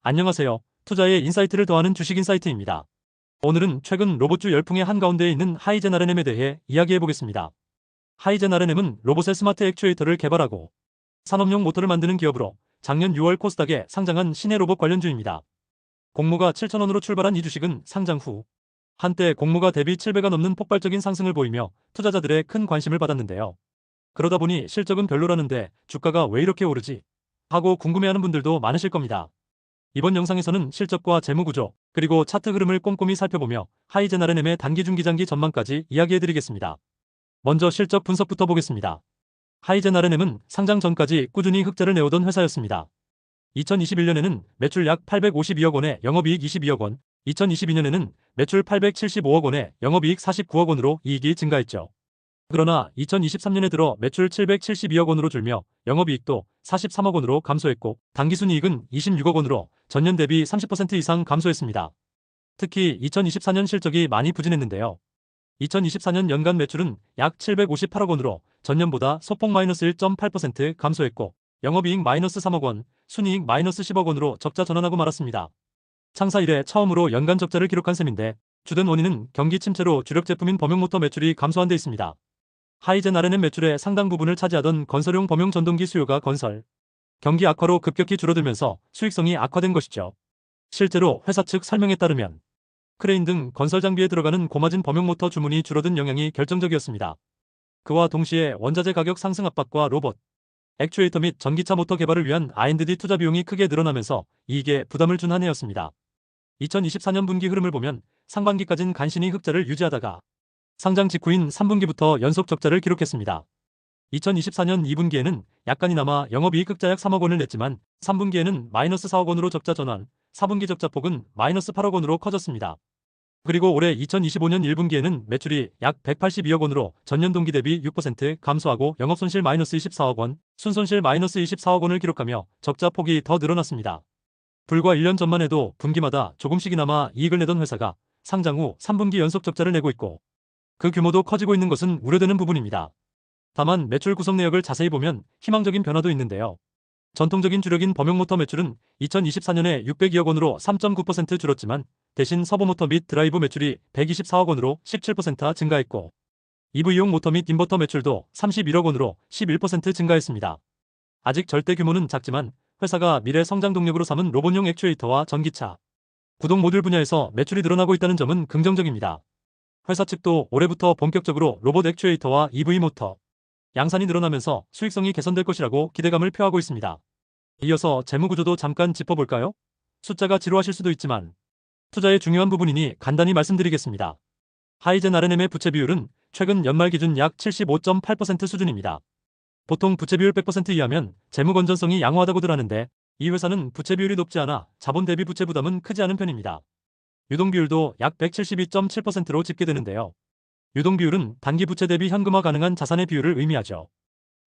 안녕하세요. 투자의 인사이트를 더하는 주식 인사이트입니다. 오늘은 최근 로봇주 열풍의 한가운데에 있는 하이젠 RNM에 대해 이야기해 보겠습니다. 하이젠 RNM은 로봇의 스마트 액추에이터를 개발하고 산업용 모터를 만드는 기업으로 작년 6월 코스닥에 상장한 신의 로봇 관련주입니다. 공모가 7,000원으로 출발한 이 주식은 상장 후 한때 공모가 대비 7배가 넘는 폭발적인 상승을 보이며 투자자들의 큰 관심을 받았는데요. 그러다 보니 실적은 별로라는데 주가가 왜 이렇게 오르지? 하고 궁금해하는 분들도 많으실 겁니다. 이번 영상에서는 실적과 재무구조, 그리고 차트 흐름을 꼼꼼히 살펴보며 하이젠 RNM의 단기 중기장기 전망까지 이야기해드리겠습니다. 먼저 실적 분석부터 보겠습니다. 하이젠 RNM은 상장 전까지 꾸준히 흑자를 내오던 회사였습니다. 2021년에는 매출 약 852억 원에 영업이익 22억 원, 2022년에는 매출 875억 원에 영업이익 49억 원으로 이익이 증가했죠. 그러나 2023년에 들어 매출 772억 원으로 줄며 영업이익도 43억 원으로 감소했고 당기순이익은 26억 원으로 전년 대비 30% 이상 감소했습니다. 특히 2024년 실적이 많이 부진했는데요. 2024년 연간 매출은 약 758억 원으로 전년보다 소폭 마이너스 1.8% 감소했고 영업이익 마이너스 3억 원, 순이익 마이너스 10억 원으로 적자 전환하고 말았습니다. 창사 이래 처음으로 연간 적자를 기록한 셈인데 주된 원인은 경기 침체로 주력 제품인 범용모터 매출이 감소한 데 있습니다. 하이젠 RNM 매출의 상당 부분을 차지하던 건설용 범용 전동기 수요가 경기 악화로 급격히 줄어들면서 수익성이 악화된 것이죠. 실제로 회사 측 설명에 따르면 크레인 등 건설 장비에 들어가는 고마진 범용 모터 주문이 줄어든 영향이 결정적이었습니다. 그와 동시에 원자재 가격 상승 압박과 로봇, 액추에이터 및 전기차 모터 개발을 위한 R&D 투자 비용이 크게 늘어나면서 이익에 부담을 준 한 해였습니다. 2024년 분기 흐름을 보면 상반기까진 간신히 흑자를 유지하다가 상장 직후인 3분기부터 연속 적자를 기록했습니다. 2024년 2분기에는 약간이나마 영업이익 흑자 약 3억 원을 냈지만 3분기에는 마이너스 4억 원으로 적자 전환, 4분기 적자폭은 마이너스 8억 원으로 커졌습니다. 그리고 올해 2025년 1분기에는 매출이 약 182억 원으로 전년 동기 대비 6% 감소하고 영업손실 마이너스 24억 원, 순손실 마이너스 24억 원을 기록하며 적자폭이 더 늘어났습니다. 불과 1년 전만 해도 분기마다 조금씩이나마 이익을 내던 회사가 상장 후 3분기 연속 적자를 내고 있고 그 규모도 커지고 있는 것은 우려되는 부분입니다. 다만 매출 구성 내역을 자세히 보면 희망적인 변화도 있는데요. 전통적인 주력인 범용모터 매출은 2024년에 602억 원으로 3.9% 줄었지만 대신 서버모터 및 드라이브 매출이 124억 원으로 17% 증가했고 EV용 모터 및 인버터 매출도 31억 원으로 11% 증가했습니다. 아직 절대 규모는 작지만 회사가 미래 성장 동력으로 삼은 로봇용 액추에이터와 전기차, 구동 모듈 분야에서 매출이 늘어나고 있다는 점은 긍정적입니다. 회사 측도 올해부터 본격적으로 로봇 액추에이터와 EV 모터, 양산이 늘어나면서 수익성이 개선될 것이라고 기대감을 표하고 있습니다. 이어서 재무구조도 잠깐 짚어볼까요? 숫자가 지루하실 수도 있지만 투자의 중요한 부분이니 간단히 말씀드리겠습니다. 하이젠 RNM의 부채 비율은 최근 연말 기준 약 75.8% 수준입니다. 보통 부채 비율 100% 이하면 재무 건전성이 양호하다고들 하는데 이 회사는 부채 비율이 높지 않아 자본 대비 부채 부담은 크지 않은 편입니다. 유동 비율도 약 172.7%로 집계되는데요. 유동 비율은 단기 부채 대비 현금화 가능한 자산의 비율을 의미하죠.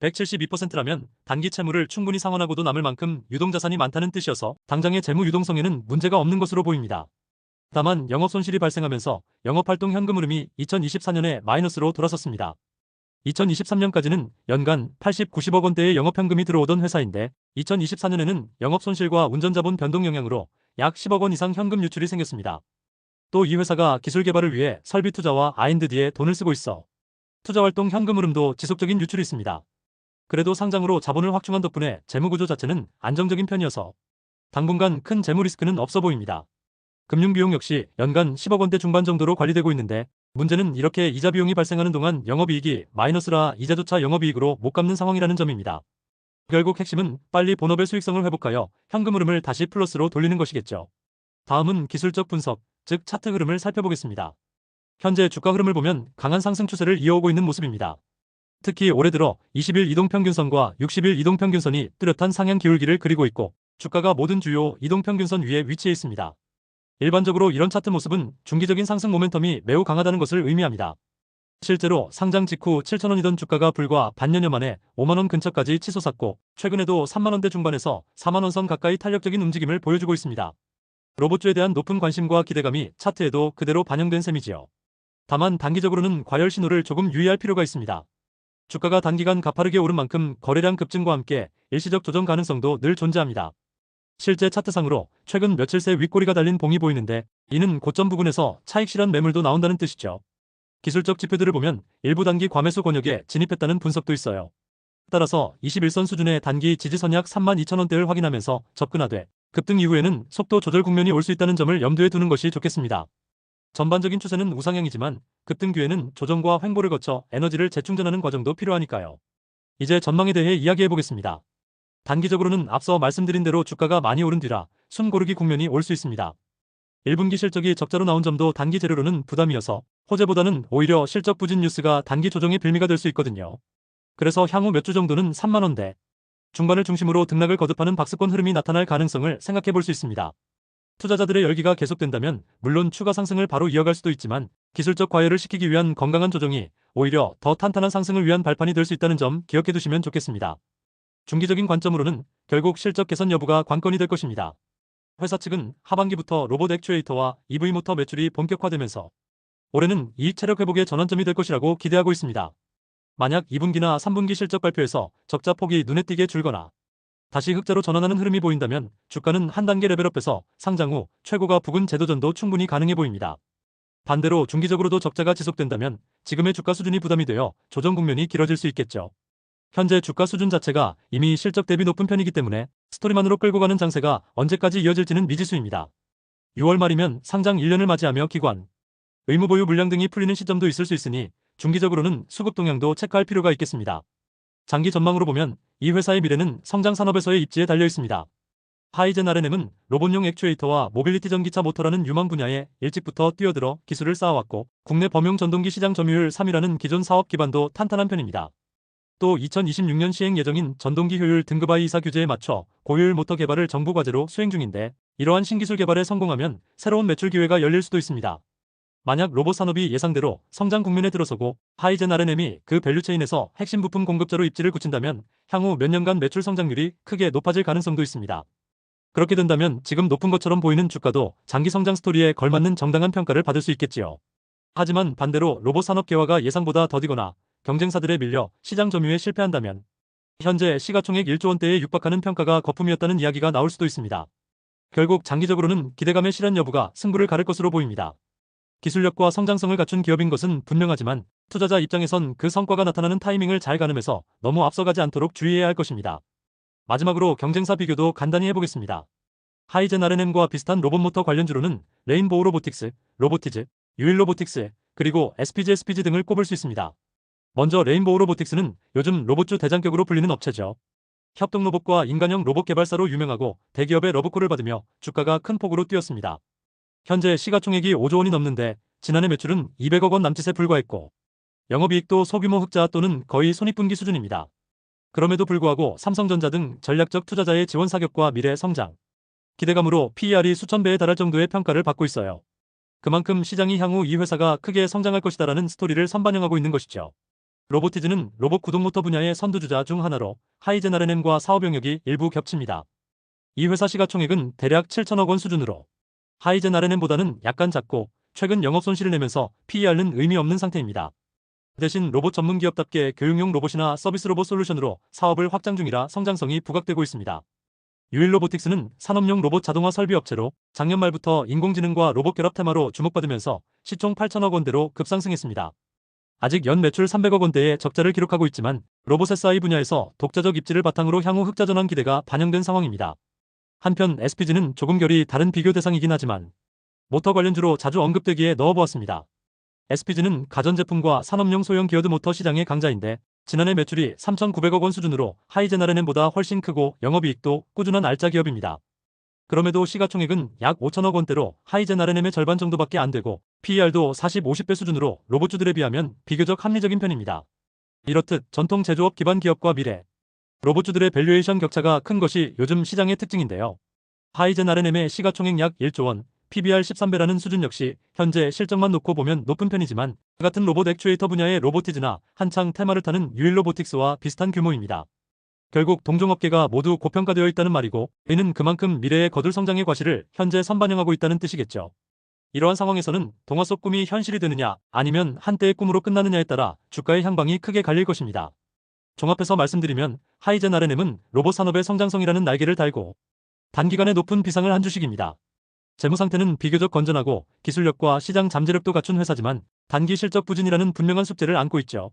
172%라면 단기 채무를 충분히 상환하고도 남을 만큼 유동자산이 많다는 뜻이어서 당장의 재무 유동성에는 문제가 없는 것으로 보입니다. 다만 영업손실이 발생하면서 영업활동 현금 흐름이 2024년에 마이너스로 돌아섰습니다. 2023년까지는 연간 80, 90억 원대의 영업현금이 들어오던 회사인데 2024년에는 영업손실과 운전자본 변동 영향으로 약 10억 원 이상 현금 유출이 생겼습니다. 또 이 회사가 기술 개발을 위해 설비 투자와 R&D에 돈을 쓰고 있어 투자활동 현금 흐름도 지속적인 유출이 있습니다. 그래도 상장으로 자본을 확충한 덕분에 재무구조 자체는 안정적인 편이어서 당분간 큰 재무 리스크는 없어 보입니다. 금융비용 역시 연간 10억 원대 중반 정도로 관리되고 있는데 문제는 이렇게 이자 비용이 발생하는 동안 영업이익이 마이너스라 이자조차 영업이익으로 못 갚는 상황이라는 점입니다. 결국 핵심은 빨리 본업의 수익성을 회복하여 현금 흐름을 다시 플러스로 돌리는 것이겠죠. 다음은 기술적 분석, 즉 차트 흐름을 살펴보겠습니다. 현재 주가 흐름을 보면 강한 상승 추세를 이어오고 있는 모습입니다. 특히 올해 들어 20일 이동평균선과 60일 이동평균선이 뚜렷한 상향 기울기를 그리고 있고 주가가 모든 주요 이동평균선 위에 위치해 있습니다. 일반적으로 이런 차트 모습은 중기적인 상승 모멘텀이 매우 강하다는 것을 의미합니다. 실제로 상장 직후 7,000원이던 주가가 불과 반년여 만에 5만원 근처까지 치솟았고 최근에도 3만원대 중반에서 4만원 선 가까이 탄력적인 움직임을 보여주고 있습니다. 로봇주에 대한 높은 관심과 기대감이 차트에도 그대로 반영된 셈이지요. 다만 단기적으로는 과열 신호를 조금 유의할 필요가 있습니다. 주가가 단기간 가파르게 오른 만큼 거래량 급증과 함께 일시적 조정 가능성도 늘 존재합니다. 실제 차트상으로 최근 며칠 새 윗꼬리가 달린 봉이 보이는데 이는 고점 부근에서 차익 실현 매물도 나온다는 뜻이죠. 기술적 지표들을 보면 일부 단기 과매수 권역에 진입했다는 분석도 있어요. 따라서 21선 수준의 단기 지지선 약 32,000원대를 확인하면서 접근하되 급등 이후에는 속도 조절 국면이 올 수 있다는 점을 염두에 두는 것이 좋겠습니다. 전반적인 추세는 우상향이지만 급등 뒤에는 조정과 횡보를 거쳐 에너지를 재충전하는 과정도 필요하니까요. 이제 전망에 대해 이야기해 보겠습니다. 단기적으로는 앞서 말씀드린 대로 주가가 많이 오른 뒤라 숨고르기 국면이 올 수 있습니다. 1분기 실적이 적자로 나온 점도 단기 재료로는 부담이어서 호재보다는 오히려 실적 부진 뉴스가 단기 조정의 빌미가 될 수 있거든요. 그래서 향후 몇 주 정도는 3만원대 중반을 중심으로 등락을 거듭하는 박스권 흐름이 나타날 가능성을 생각해 볼 수 있습니다. 투자자들의 열기가 계속된다면 물론 추가 상승을 바로 이어갈 수도 있지만 기술적 과열을 시키기 위한 건강한 조정이 오히려 더 탄탄한 상승을 위한 발판이 될 수 있다는 점 기억해 두시면 좋겠습니다. 중기적인 관점으로는 결국 실적 개선 여부가 관건이 될 것입니다. 회사 측은 하반기부터 로봇 액추에이터와 EV 모터 매출이 본격화되면서 올해는 이익 체력 회복의 전환점이 될 것이라고 기대하고 있습니다. 만약 2분기나 3분기 실적 발표에서 적자 폭이 눈에 띄게 줄거나 다시 흑자로 전환하는 흐름이 보인다면 주가는 한 단계 레벨업해서 상장 후 최고가 부근 재도전도 충분히 가능해 보입니다. 반대로 중기적으로도 적자가 지속된다면 지금의 주가 수준이 부담이 되어 조정 국면이 길어질 수 있겠죠. 현재 주가 수준 자체가 이미 실적 대비 높은 편이기 때문에 스토리만으로 끌고 가는 장세가 언제까지 이어질지는 미지수입니다. 6월 말이면 상장 1년을 맞이하며 기관, 의무보유 물량 등이 풀리는 시점도 있을 수 있으니 중기적으로는 수급 동향도 체크할 필요가 있겠습니다. 장기 전망으로 보면 이 회사의 미래는 성장 산업에서의 입지에 달려 있습니다. 하이젠 RNM은 로봇용 액추에이터와 모빌리티 전기차 모터라는 유망 분야에 일찍부터 뛰어들어 기술을 쌓아왔고 국내 범용 전동기 시장 점유율 3위라는 기존 사업 기반도 탄탄한 편입니다. 또 2026년 시행 예정인 전동기 효율 등급 I24 규제에 맞춰 고효율 모터 개발을 정부 과제로 수행 중인데 이러한 신기술 개발에 성공하면 새로운 매출 기회가 열릴 수도 있습니다. 만약 로봇 산업이 예상대로 성장 국면에 들어서고 하이젠 RNM이 그 밸류체인에서 핵심 부품 공급자로 입지를 굳힌다면 향후 몇 년간 매출 성장률이 크게 높아질 가능성도 있습니다. 그렇게 된다면 지금 높은 것처럼 보이는 주가도 장기 성장 스토리에 걸맞는 정당한 평가를 받을 수 있겠지요. 하지만 반대로 로봇 산업 개화가 예상보다 더디거나 경쟁사들에 밀려 시장 점유에 실패한다면 현재 시가총액 1조 원대에 육박하는 평가가 거품이었다는 이야기가 나올 수도 있습니다. 결국 장기적으로는 기대감의 실현 여부가 승부를 가를 것으로 보입니다. 기술력과 성장성을 갖춘 기업인 것은 분명하지만 투자자 입장에선 그 성과가 나타나는 타이밍을 잘 가늠해서 너무 앞서가지 않도록 주의해야 할 것입니다. 마지막으로 경쟁사 비교도 간단히 해보겠습니다. 하이젠 RNM과 비슷한 로봇 모터 관련주로는 레인보우 로보틱스, 로보티즈, 유일 로보틱스, 그리고 SPG 등을 꼽을 수 있습니다. 먼저 레인보우 로보틱스는 요즘 로봇주 대장격으로 불리는 업체죠. 협동로봇과 인간형 로봇 개발사로 유명하고 대기업의 러브콜을 받으며 주가가 큰 폭으로 뛰었습니다. 현재 시가총액이 5조 원이 넘는데 지난해 매출은 200억 원 남짓에 불과했고 영업이익도 소규모 흑자 또는 거의 손익분기 수준입니다. 그럼에도 불구하고 삼성전자 등 전략적 투자자의 지원 사격과 미래 성장, 기대감으로 PER이 수천 배에 달할 정도의 평가를 받고 있어요. 그만큼 시장이 향후 이 회사가 크게 성장할 것이다라는 스토리를 선반영하고 있는 것이죠. 로보티즈는 로봇 구동모터 분야의 선두주자 중 하나로 하이젠 RNM과 사업 영역이 일부 겹칩니다. 이 회사 시가총액은 대략 7천억 원 수준으로 하이젠 RNM보다는 약간 작고 최근 영업 손실을 내면서 PER는 의미 없는 상태입니다. 대신 로봇 전문 기업답게 교육용 로봇이나 서비스 로봇 솔루션으로 사업을 확장 중이라 성장성이 부각되고 있습니다. 유일 로보틱스는 산업용 로봇 자동화 설비 업체로 작년 말부터 인공지능과 로봇 결합 테마로 주목받으면서 시총 8천억 원대로 급상승했습니다. 아직 연 매출 300억 원대의 적자를 기록하고 있지만 로봇 SI 분야에서 독자적 입지를 바탕으로 향후 흑자 전환 기대가 반영된 상황입니다. 한편 SPG는 조금 결이 다른 비교 대상이긴 하지만 모터 관련주로 자주 언급되기에 넣어보았습니다. SPG는 가전제품과 산업용 소형 기어드 모터 시장의 강자인데 지난해 매출이 3,900억 원 수준으로 하이젠 RNM보다 훨씬 크고 영업이익도 꾸준한 알짜 기업입니다. 그럼에도 시가총액은 약 5천억 원대로 하이젠 RNM의 절반 정도밖에 안 되고 PER도 40, 50배 수준으로 로봇주들에 비하면 비교적 합리적인 편입니다. 이렇듯 전통 제조업 기반 기업과 미래, 로봇주들의 밸류에이션 격차가 큰 것이 요즘 시장의 특징인데요. 하이젠 RNM의 시가총액 약 1조 원, PBR 13배라는 수준 역시 현재 실적만 놓고 보면 높은 편이지만 같은 로봇 액추에이터 분야의 로보티즈나 한창 테마를 타는 유일 로보틱스와 비슷한 규모입니다. 결국 동종업계가 모두 고평가되어 있다는 말이고 이는 그만큼 미래의 거둘 성장의 과실을 현재 선반영하고 있다는 뜻이겠죠. 이러한 상황에서는 동화 속 꿈이 현실이 되느냐 아니면 한때의 꿈으로 끝나느냐에 따라 주가의 향방이 크게 갈릴 것입니다. 종합해서 말씀드리면 하이젠 RNM은 로봇 산업의 성장성이라는 날개를 달고 단기간에 높은 비상을 한 주식입니다. 재무 상태는 비교적 건전하고 기술력과 시장 잠재력도 갖춘 회사지만 단기 실적 부진이라는 분명한 숙제를 안고 있죠.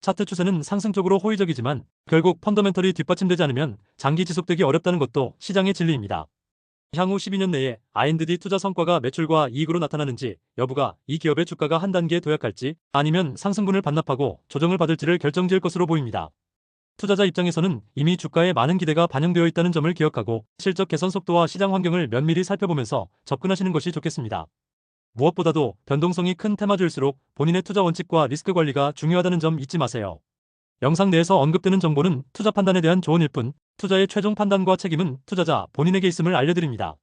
차트 추세는 상승 쪽으로 호의적이지만 결국 펀더멘털이 뒷받침되지 않으면 장기 지속되기 어렵다는 것도 시장의 진리입니다. 향후 12년 내에 R&D 투자 성과가 매출과 이익으로 나타나는지 여부가 이 기업의 주가가 한 단계 도약할지 아니면 상승분을 반납하고 조정을 받을지를 결정지을 것으로 보입니다. 투자자 입장에서는 이미 주가에 많은 기대가 반영되어 있다는 점을 기억하고 실적 개선 속도와 시장 환경을 면밀히 살펴보면서 접근하시는 것이 좋겠습니다. 무엇보다도 변동성이 큰 테마주일수록 본인의 투자 원칙과 리스크 관리가 중요하다는 점 잊지 마세요. 영상 내에서 언급되는 정보는 투자 판단에 대한 조언일 뿐 투자의 최종 판단과 책임은 투자자 본인에게 있음을 알려드립니다.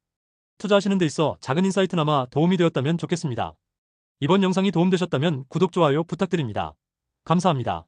투자하시는 데 있어 작은 인사이트나마 도움이 되었다면 좋겠습니다. 이번 영상이 도움되셨다면 구독, 좋아요 부탁드립니다. 감사합니다.